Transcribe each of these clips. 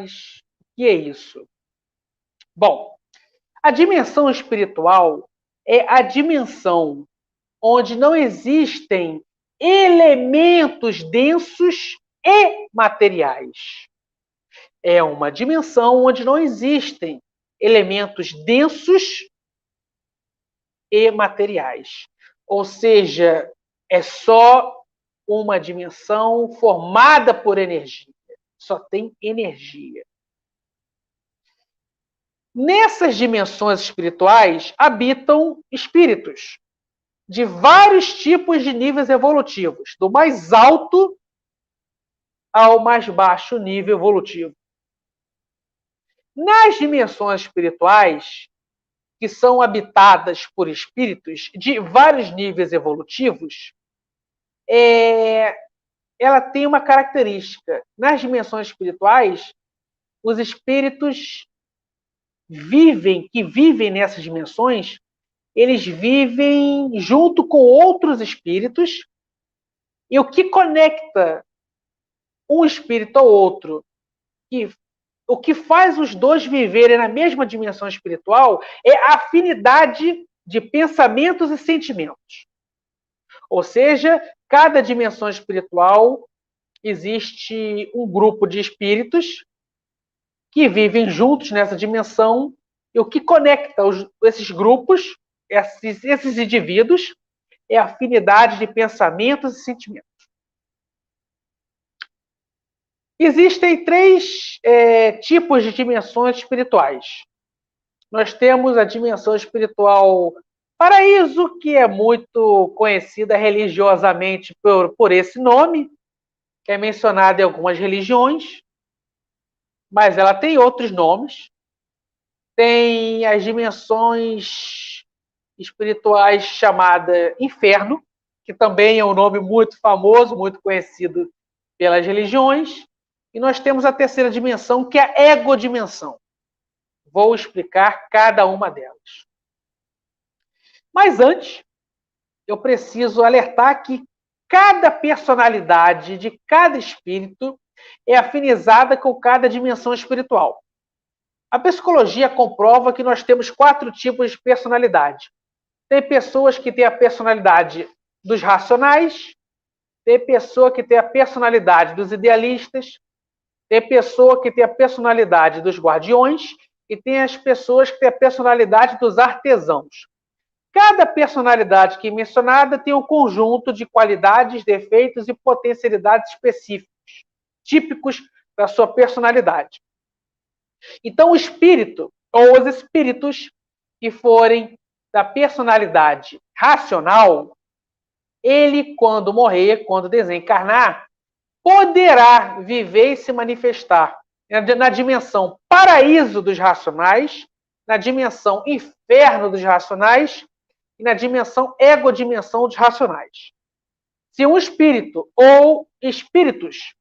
que é isso? Bom, a dimensão espiritual é a dimensão onde não existem elementos densos e materiais. É uma dimensão onde não existem elementos densos e materiais. Ou seja, é só uma dimensão formada por energia. Só tem energia. Nessas dimensões espirituais habitam espíritos de vários tipos de níveis evolutivos, do mais alto ao mais baixo nível evolutivo. Nas dimensões espirituais, que são habitadas por espíritos de vários níveis evolutivos, ela tem uma característica. Nas dimensões espirituais, os espíritos que vivem nessas dimensões, eles vivem junto com outros espíritos, e o que conecta um espírito ao outro, o que faz os dois viverem na mesma dimensão espiritual é a afinidade de pensamentos e sentimentos. Ou seja, cada dimensão espiritual existe um grupo de espíritos que vivem juntos nessa dimensão, e o que conecta esses grupos, esses indivíduos, é a afinidade de pensamentos e sentimentos. Existem três tipos de dimensões espirituais. Nós temos a dimensão espiritual paraíso, que é muito conhecida religiosamente por esse nome, que é mencionado em algumas religiões, mas ela tem outros nomes. Tem as dimensões espirituais chamada inferno, que também é um nome muito famoso, muito conhecido pelas religiões. E nós temos a terceira dimensão, que é a egodimensão. Vou explicar cada uma delas. Mas antes, eu preciso alertar que cada personalidade de cada espírito é afinizada com cada dimensão espiritual. A psicologia comprova que nós temos 4 tipos de personalidade. Tem pessoas que têm a personalidade dos racionais, tem pessoa que tem a personalidade dos idealistas, tem pessoa que tem a personalidade dos guardiões e tem as pessoas que têm a personalidade dos artesãos. Cada personalidade que é mencionada tem um conjunto de qualidades, defeitos e potencialidades específicos, típicos da sua personalidade. Então, o espírito, ou os espíritos que forem da personalidade racional, ele, quando morrer, quando desencarnar, poderá viver e se manifestar na dimensão paraíso dos racionais, na dimensão inferno dos racionais e na dimensão egodimensão dos racionais. Se um espírito ou espíritos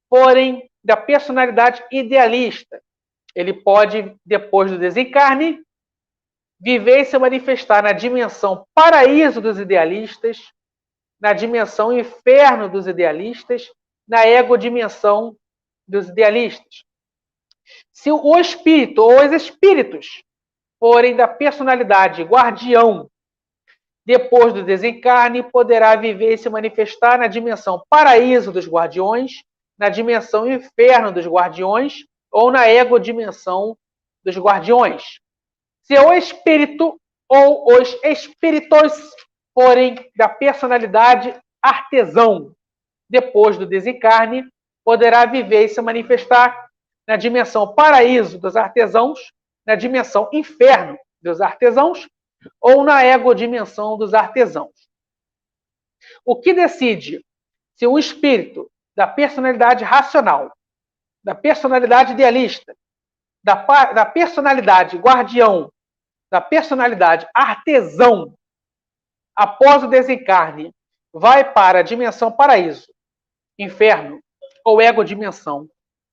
forem da personalidade idealista, ele pode, depois do desencarne, viver e se manifestar na dimensão paraíso dos idealistas, na dimensão inferno dos idealistas, na egodimensão dos idealistas. Se o espírito ou os espíritos forem da personalidade guardião, depois do desencarne, poderá viver e se manifestar na dimensão paraíso dos guardiões, na dimensão inferno dos guardiões ou na egodimensão dos guardiões. Se o espírito ou os espíritos forem da personalidade artesão, depois do desencarne, poderá viver e se manifestar na dimensão paraíso dos artesãos, na dimensão inferno dos artesãos ou na egodimensão dos artesãos. O que decide se um espírito da personalidade racional, da personalidade idealista, da personalidade guardião, da personalidade artesão, após o desencarne, vai para a dimensão paraíso, inferno ou egodimensão,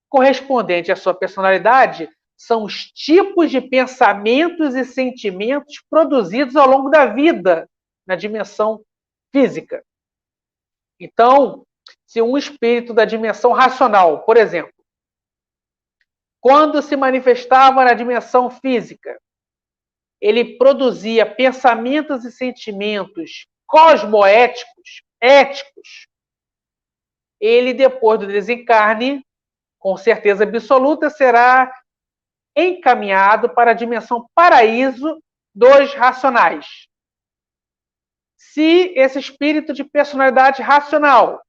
correspondente à sua personalidade, são os tipos de pensamentos e sentimentos produzidos ao longo da vida na dimensão física. Então, se um espírito da dimensão racional, por exemplo, Quando se manifestava na dimensão física, ele produzia pensamentos e sentimentos cosmoéticos, éticos. Ele, depois do desencarne, com certeza absoluta, será encaminhado para a dimensão paraíso dos racionais. Se esse espírito de personalidade racional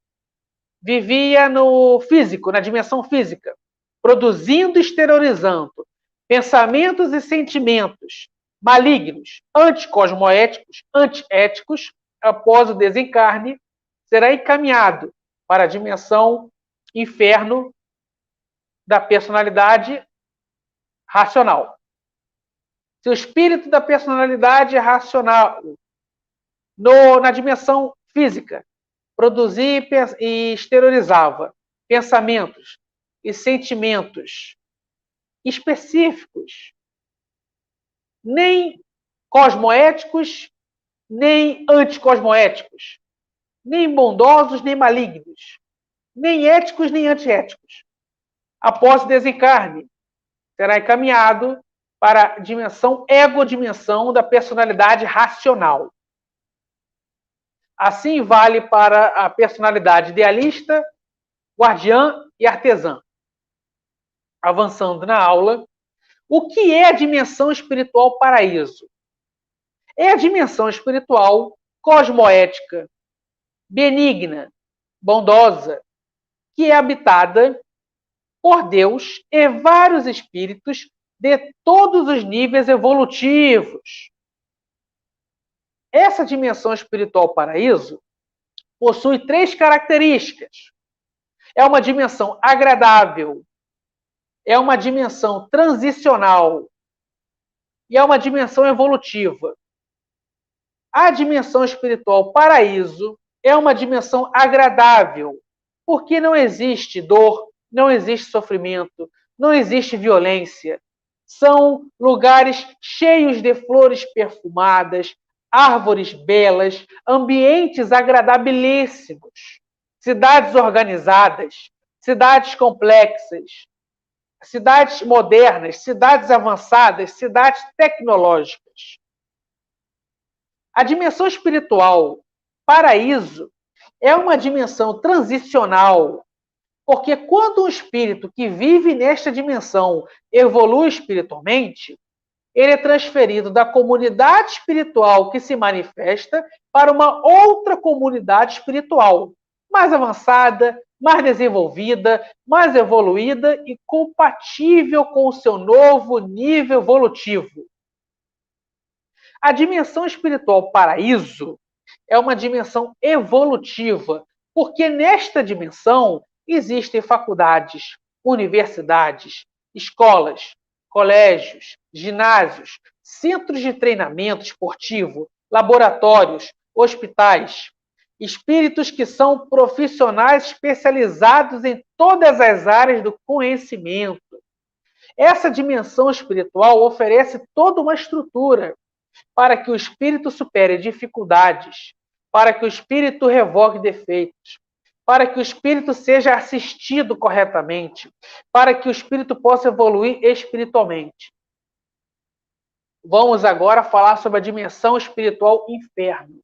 vivia no físico, na dimensão física, produzindo e exteriorizando pensamentos e sentimentos malignos, anticosmoéticos, antiéticos, após o desencarne, será encaminhado para a dimensão inferno da personalidade racional. Se o espírito da personalidade racional, na dimensão física, produzia e exteriorizava pensamentos e sentimentos específicos, nem cosmoéticos, nem anticosmoéticos, nem bondosos, nem malignos, nem éticos, nem antiéticos. Após o desencarne, será encaminhado para a dimensão ego-dimensão da personalidade racional. Assim vale para a personalidade idealista, guardiã e artesã. Avançando na aula, o que é a dimensão espiritual paraíso? É a dimensão espiritual cosmoética, benigna, bondosa, que é habitada por Deus e vários espíritos de todos os níveis evolutivos. Essa dimensão espiritual paraíso possui 3 características. É uma dimensão agradável, é uma dimensão transicional e é uma dimensão evolutiva. A dimensão espiritual paraíso é uma dimensão agradável, porque não existe dor, não existe sofrimento, não existe violência. São lugares cheios de flores perfumadas, árvores belas, ambientes agradabilíssimos, cidades organizadas, cidades complexas, cidades modernas, cidades avançadas, cidades tecnológicas. A dimensão espiritual, paraíso, é uma dimensão transicional, porque quando um espírito que vive nesta dimensão evolui espiritualmente, ele é transferido da comunidade espiritual que se manifesta para uma outra comunidade espiritual, mais avançada, mais desenvolvida, mais evoluída e compatível com o seu novo nível evolutivo. A dimensão espiritual paraíso é uma dimensão evolutiva, porque nesta dimensão existem faculdades, universidades, escolas, colégios, ginásios, centros de treinamento esportivo, laboratórios, hospitais, espíritos que são profissionais especializados em todas as áreas do conhecimento. Essa dimensão espiritual oferece toda uma estrutura para que o espírito supere dificuldades, para que o espírito revogue defeitos, para que o espírito seja assistido corretamente, para que o espírito possa evoluir espiritualmente. Vamos agora falar sobre a dimensão espiritual inferno.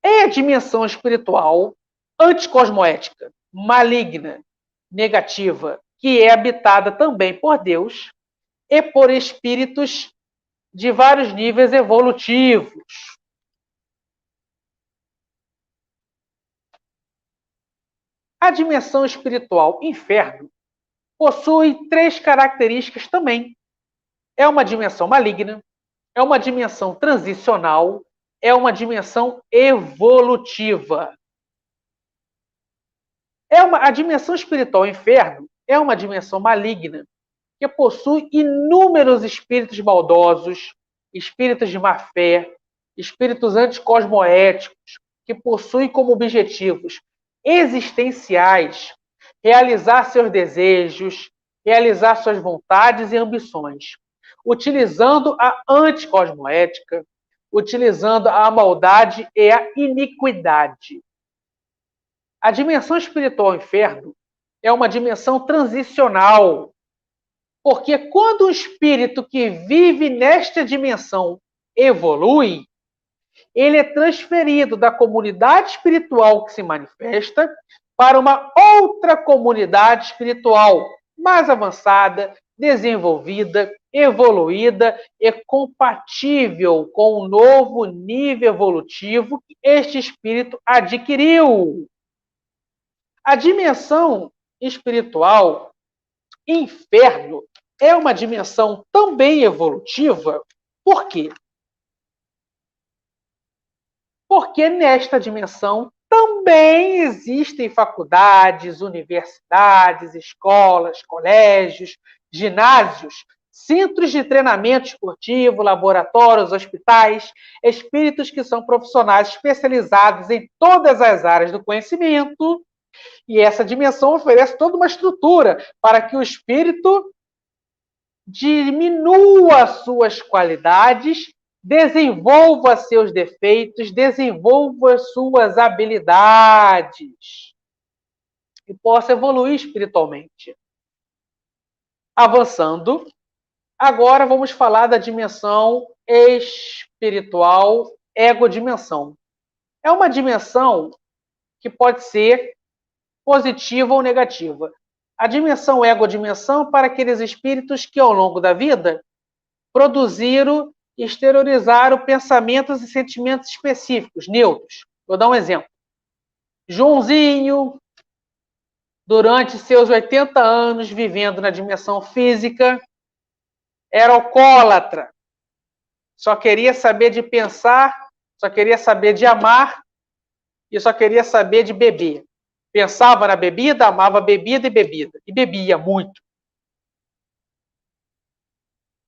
É a dimensão espiritual anticosmoética, maligna, negativa, que é habitada também por Deus e por espíritos de vários níveis evolutivos. A dimensão espiritual inferno possui 3 características também. É uma dimensão maligna, é uma dimensão transicional, é uma dimensão evolutiva. A dimensão espiritual inferno é uma dimensão maligna que possui inúmeros espíritos maldosos, espíritos de má fé, espíritos anticosmoéticos, que possuem como objetivos existenciais realizar seus desejos, realizar suas vontades e ambições, utilizando a anticosmoética, utilizando a maldade e a iniquidade. A dimensão espiritual inferno é uma dimensão transicional, Porque quando o espírito que vive nesta dimensão evolui, ele é transferido da comunidade espiritual que se manifesta para uma outra comunidade espiritual mais avançada, desenvolvida, evoluída e compatível com o novo nível evolutivo que este espírito adquiriu. A dimensão espiritual, inferno, é uma dimensão também evolutiva. Por quê? Porque nesta dimensão também existem faculdades, universidades, escolas, colégios, ginásios, centros de treinamento esportivo, laboratórios, hospitais, espíritos que são profissionais especializados em todas as áreas do conhecimento. E essa dimensão oferece toda uma estrutura para que o espírito diminua suas qualidades, desenvolva seus defeitos, desenvolva suas habilidades e possa evoluir espiritualmente. Avançando, agora vamos falar da dimensão espiritual, ego-dimensão. É uma dimensão que pode ser positiva ou negativa. A dimensão ego-dimensão para aqueles espíritos que, ao longo da vida, produziram e exteriorizaram pensamentos e sentimentos específicos, neutros. Vou dar um exemplo. Joãozinho, durante seus 80 anos vivendo na dimensão física, era alcoólatra. Só queria saber de pensar, só queria saber de amar e só queria saber de beber. Pensava na bebida, amava bebida, e bebia muito.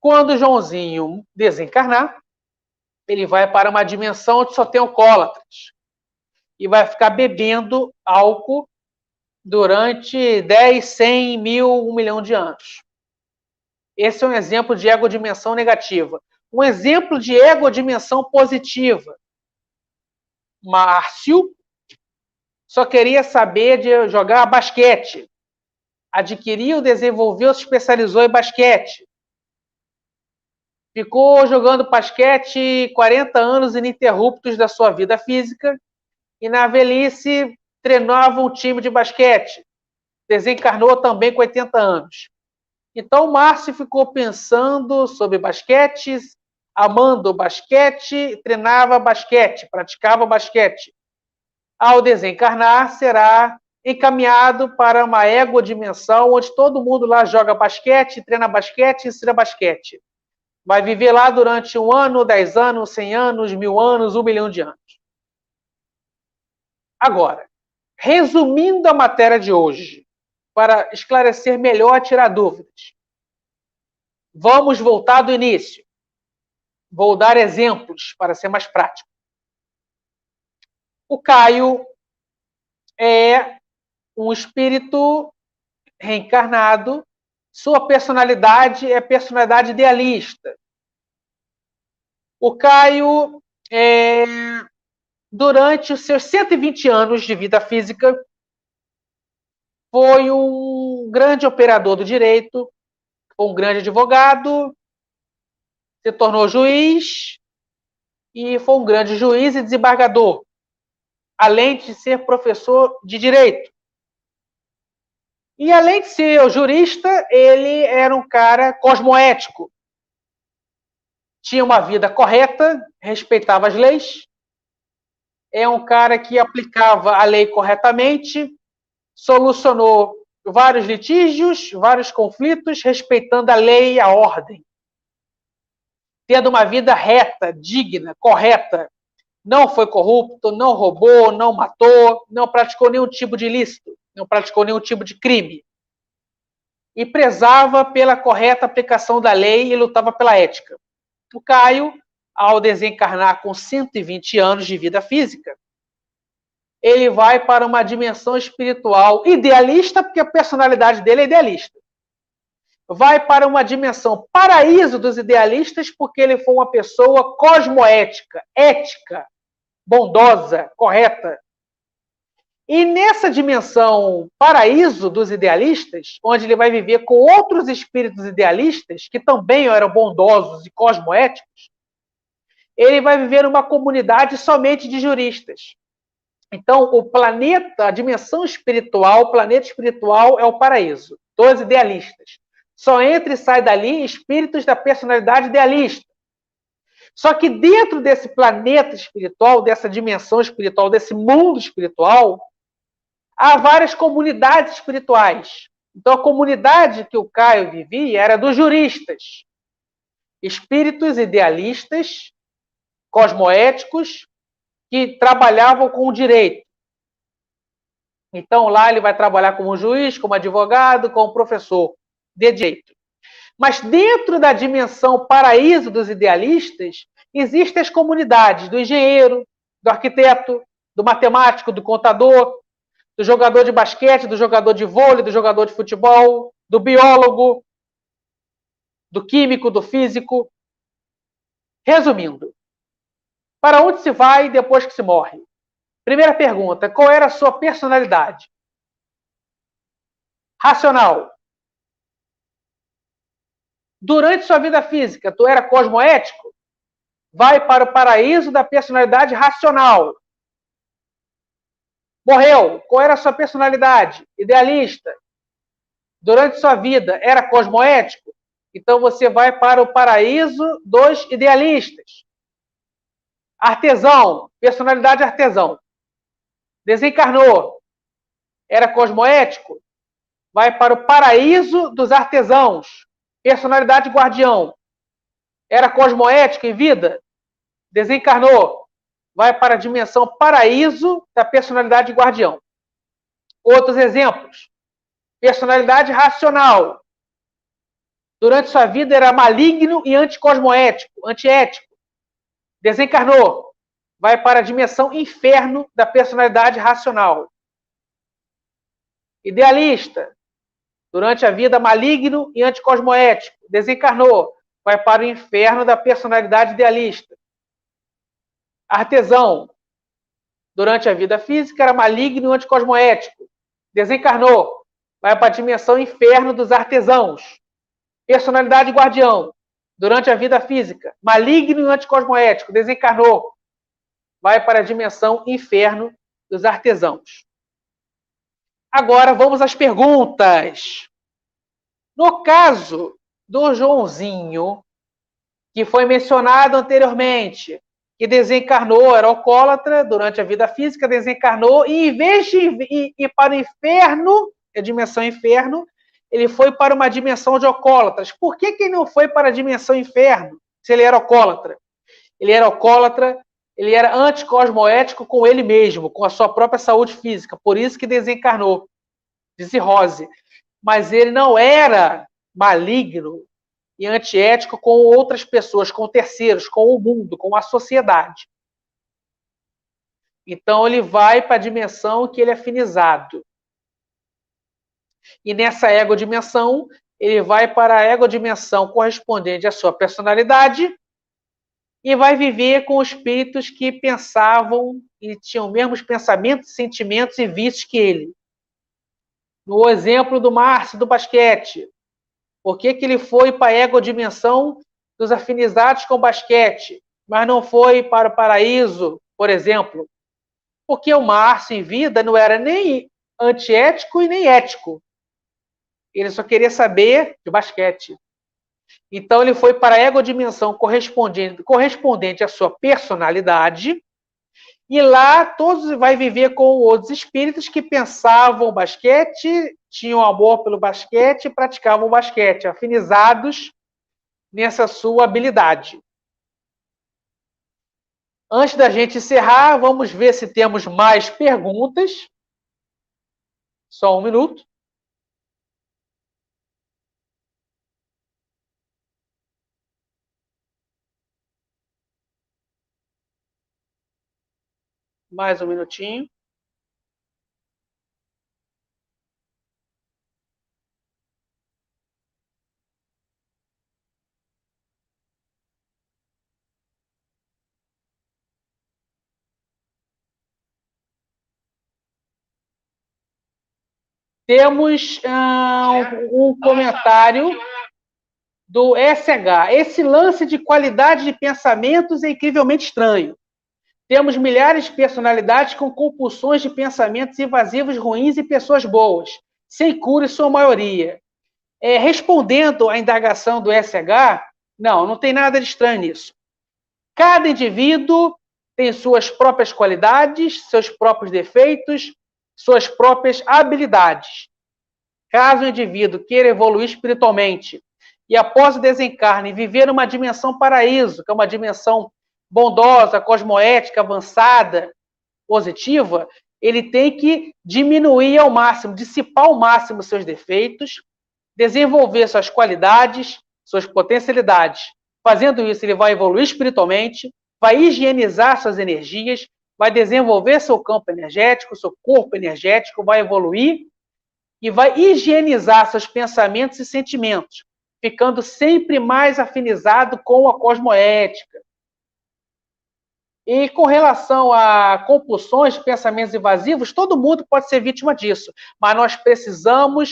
Quando Joãozinho desencarnar, ele vai para uma dimensão onde só tem alcoólatras e vai ficar bebendo álcool durante 10, 100, 1000, 1 milhão de anos. Esse é um exemplo de ego-dimensão negativa. Um exemplo de ego-dimensão positiva. Márcio só queria saber de jogar basquete. Adquiriu, desenvolveu, se especializou em basquete. Ficou jogando basquete 40 anos ininterruptos da sua vida física e na velhice treinava um time de basquete. Desencarnou também com 80 anos. Então, Márcio ficou pensando sobre basquete, amando basquete, treinava basquete, praticava basquete. Ao desencarnar, será encaminhado para uma ego-dimensão onde todo mundo lá joga basquete, treina basquete, ensina basquete. Vai viver lá durante 1 ano, 10 anos, 100 anos, 1000 anos, 1 milhão de anos. Agora, resumindo a matéria de hoje, para esclarecer melhor, tirar dúvidas. Vamos voltar do início. Vou dar exemplos para ser mais prático. O Caio é um espírito reencarnado. Sua personalidade é personalidade idealista. O Caio, durante os seus 120 anos de vida física, foi um grande operador do direito, foi um grande advogado, se tornou juiz e foi um grande juiz e desembargador, além de ser professor de direito. E além de ser jurista, ele era um cara cosmoético. Tinha uma vida correta, respeitava as leis, é um cara que aplicava a lei corretamente, solucionou vários litígios, vários conflitos, respeitando a lei e a ordem. Tendo uma vida reta, digna, correta. Não foi corrupto, não roubou, não matou, não praticou nenhum tipo de ilícito, não praticou nenhum tipo de crime. E prezava pela correta aplicação da lei e lutava pela ética. O Caio, ao desencarnar com 120 anos de vida física, ele vai para uma dimensão espiritual idealista, porque a personalidade dele é idealista. Vai para uma dimensão paraíso dos idealistas, porque ele foi uma pessoa cosmoética, ética, bondosa, correta. E nessa dimensão paraíso dos idealistas, onde ele vai viver com outros espíritos idealistas, que também eram bondosos e cosmoéticos, ele vai viver numa comunidade somente de juristas. Então, o planeta, a dimensão espiritual, o planeta espiritual é o paraíso, dos idealistas. Só entra e sai dali espíritos da personalidade idealista. Só que dentro desse planeta espiritual, dessa dimensão espiritual, desse mundo espiritual, há várias comunidades espirituais. Então, a comunidade que o Caio vivia era dos juristas, espíritos idealistas, cosmoéticos, que trabalhavam com o direito. Então, lá ele vai trabalhar como juiz, como advogado, como professor de direito. Mas dentro da dimensão paraíso dos idealistas, existem as comunidades do engenheiro, do arquiteto, do matemático, do contador, do jogador de basquete, do jogador de vôlei, do jogador de futebol, do biólogo, do químico, do físico. Resumindo, para onde se vai depois que se morre? Primeira pergunta, qual era a sua personalidade? Racional. Durante sua vida física, tu era cosmoético? Vai para o paraíso da personalidade racional. Morreu, qual era a sua personalidade? Idealista. Durante sua vida, era cosmoético? Então você vai para o paraíso dos idealistas. Artesão, personalidade artesão. Desencarnou, era cosmoético? Vai para o paraíso dos artesãos. Personalidade guardião. Era cosmoético em vida? Desencarnou, vai para a dimensão paraíso da personalidade guardião. Outros exemplos. Personalidade racional. Durante sua vida era maligno e anticosmoético, antiético. Desencarnou, vai para a dimensão inferno da personalidade racional. Idealista. Durante a vida maligno e anticosmoético. Desencarnou, vai para o inferno da personalidade idealista. Artesão. Durante a vida física era maligno e anticosmoético. Desencarnou, vai para a dimensão inferno dos artesãos. Personalidade guardião. Durante a vida física, maligno e anticosmoético. Desencarnou, vai para a dimensão inferno dos artesãos. Agora vamos às perguntas. No caso do Joãozinho, que foi mencionado anteriormente, que desencarnou, era alcoólatra durante a vida física, desencarnou, e em vez de ir para o inferno, a dimensão inferno, ele foi para uma dimensão de alcoólatras. Por que ele não foi para a dimensão inferno, se ele era alcoólatra? Ele era alcoólatra, ele era anticosmoético com ele mesmo, com a sua própria saúde física, por isso que desencarnou, de cirrose. Mas ele não era maligno e antiético com outras pessoas, com terceiros, com o mundo, com a sociedade. Então ele vai para a dimensão que ele é afinizado. E nessa ego-dimensão, ele vai para a ego-dimensão correspondente à sua personalidade e vai viver com espíritos que pensavam e tinham os mesmos pensamentos, sentimentos e vícios que ele. No exemplo do Márcio do basquete, por que ele foi para a ego-dimensão dos afinizados com o basquete, mas não foi para o paraíso, por exemplo? Porque o Márcio, em vida, não era nem antiético e nem ético. Ele só queria saber de basquete. Então, ele foi para a ego-dimensão correspondente à sua personalidade, e lá todos vai viver com outros espíritos que pensavam basquete, tinham amor pelo basquete e praticavam o basquete, afinizados nessa sua habilidade. Antes da gente encerrar, vamos ver se temos mais perguntas. Só um minuto. Mais um minutinho. Temos um comentário do SH. Esse lance de qualidade de pensamentos é incrivelmente estranho. Temos milhares de personalidades com compulsões de pensamentos invasivos ruins e pessoas boas, sem cura em sua maioria. Respondendo à indagação do SH, não tem nada de estranho nisso. Cada indivíduo tem suas próprias qualidades, seus próprios defeitos, suas próprias habilidades. Caso o indivíduo queira evoluir espiritualmente e após o desencarne viver uma dimensão paraíso, que é uma dimensão bondosa, cosmoética, avançada, positiva, ele tem que diminuir ao máximo, dissipar ao máximo seus defeitos, desenvolver suas qualidades, suas potencialidades. Fazendo isso, ele vai evoluir espiritualmente, vai higienizar suas energias, vai desenvolver seu campo energético, seu corpo energético, vai evoluir e vai higienizar seus pensamentos e sentimentos, ficando sempre mais afinizado com a cosmoética. E com relação a compulsões, pensamentos invasivos, todo mundo pode ser vítima disso, mas nós precisamos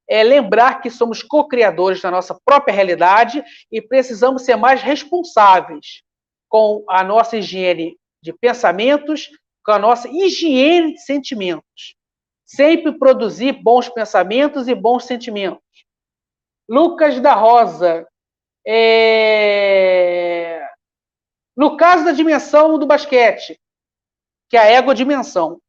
lembrar que somos co-criadores da nossa própria realidade e precisamos ser mais responsáveis com a nossa higiene de pensamentos, com a nossa higiene de sentimentos. Sempre produzir bons pensamentos e bons sentimentos. Lucas da Rosa. No caso da dimensão do basquete, que é a ego-dimensão,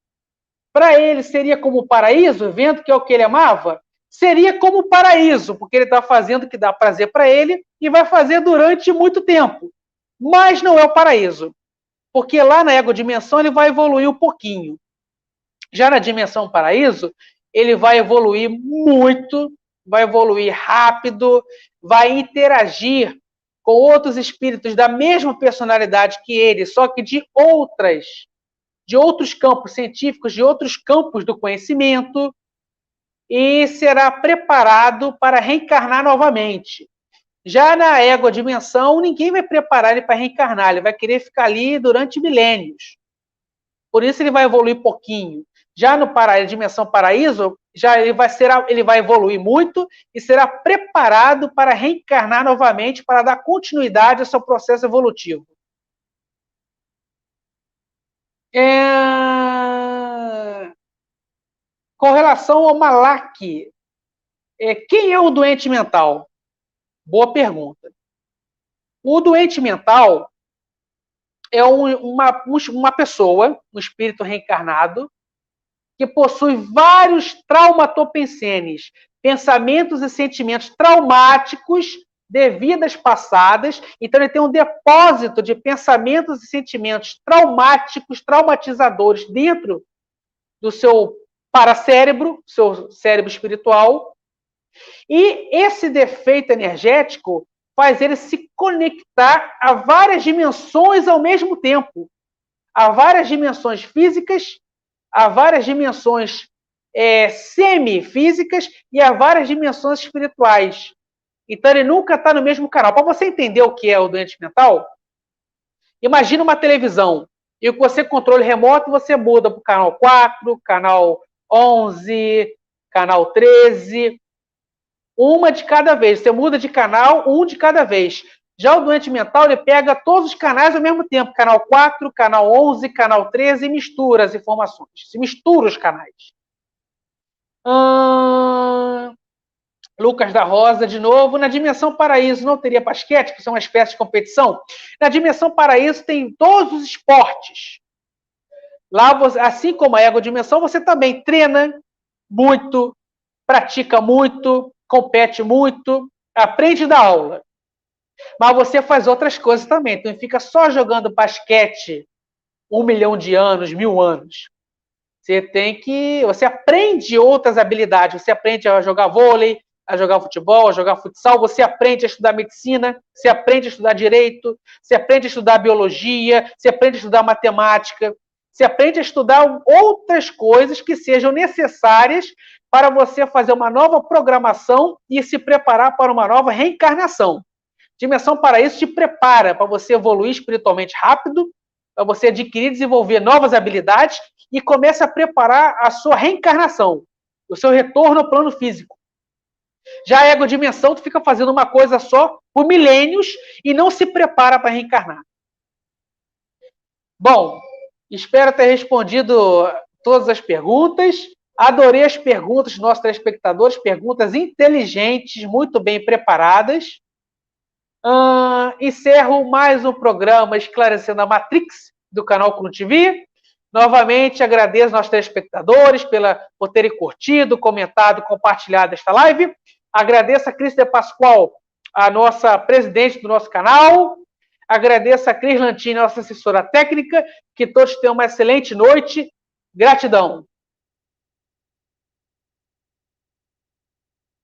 para ele seria como o paraíso, vendo que é o que ele amava? Seria como o paraíso, porque ele está fazendo o que dá prazer para ele e vai fazer durante muito tempo. Mas não é o paraíso, porque lá na ego-dimensão ele vai evoluir um pouquinho. Já na dimensão paraíso, ele vai evoluir muito, vai evoluir rápido, vai interagir com outros espíritos da mesma personalidade que ele, só que de outros campos científicos, de outros campos do conhecimento, e será preparado para reencarnar novamente. Já na ego-dimensão, ninguém vai preparar ele para reencarnar, ele vai querer ficar ali durante milênios. Por isso ele vai evoluir pouquinho. Já no dimensão paraíso, ele vai evoluir muito e será preparado para reencarnar novamente para dar continuidade ao seu processo evolutivo. Com relação ao Malak, quem é o doente mental? Boa pergunta. O doente mental é uma pessoa, um espírito reencarnado, que possui vários traumatopensenes, pensamentos e sentimentos traumáticos de vidas passadas. Então, ele tem um depósito de pensamentos e sentimentos traumáticos, traumatizadores dentro do seu paracérebro, seu cérebro espiritual. E esse defeito energético faz ele se conectar a várias dimensões ao mesmo tempo. A várias dimensões físicas, a várias dimensões semifísicas e a várias dimensões espirituais. Então, ele nunca está no mesmo canal. Para você entender o que é o doente mental, imagina uma televisão e com você controle remoto, você muda para o canal 4, canal 11, canal 13, uma de cada vez. Você muda de canal, um de cada vez. Já o doente mental, ele pega todos os canais ao mesmo tempo, canal 4, canal 11, canal 13, e mistura as informações. Se mistura os canais. Lucas da Rosa, de novo. Na dimensão paraíso não teria basquete, que são uma espécie de competição? Na dimensão paraíso tem todos os esportes. Lá, assim como a ego-dimensão, você também treina muito, pratica muito, compete muito, aprende da aula. Mas você faz outras coisas também. Então, fica só jogando basquete 1 milhão de anos, 1000 anos. Você aprende outras habilidades. Você aprende a jogar vôlei, a jogar futebol, a jogar futsal. Você aprende a estudar medicina, você aprende a estudar direito, você aprende a estudar biologia, você aprende a estudar matemática. Você aprende a estudar outras coisas que sejam necessárias para você fazer uma nova programação e se preparar para uma nova reencarnação. Dimensão Paraíso te prepara para você evoluir espiritualmente rápido, para você adquirir e desenvolver novas habilidades e começa a preparar a sua reencarnação. o seu retorno ao plano físico. Já a ego-dimensão, tu fica fazendo uma coisa só por milênios e não se prepara para reencarnar. Bom, espero ter respondido todas as perguntas. Adorei as perguntas dos nossos telespectadores, perguntas inteligentes, muito bem preparadas. Encerro mais um programa Esclarecendo a Matrix, do canal Clone TV. Novamente, agradeço aos nossos telespectadores por terem curtido, comentado, compartilhado esta live. Agradeço a Cris de Pascoal, a nossa presidente do nosso canal. Agradeço a Cris Lantini, nossa assessora técnica. Que todos tenham uma excelente noite. Gratidão.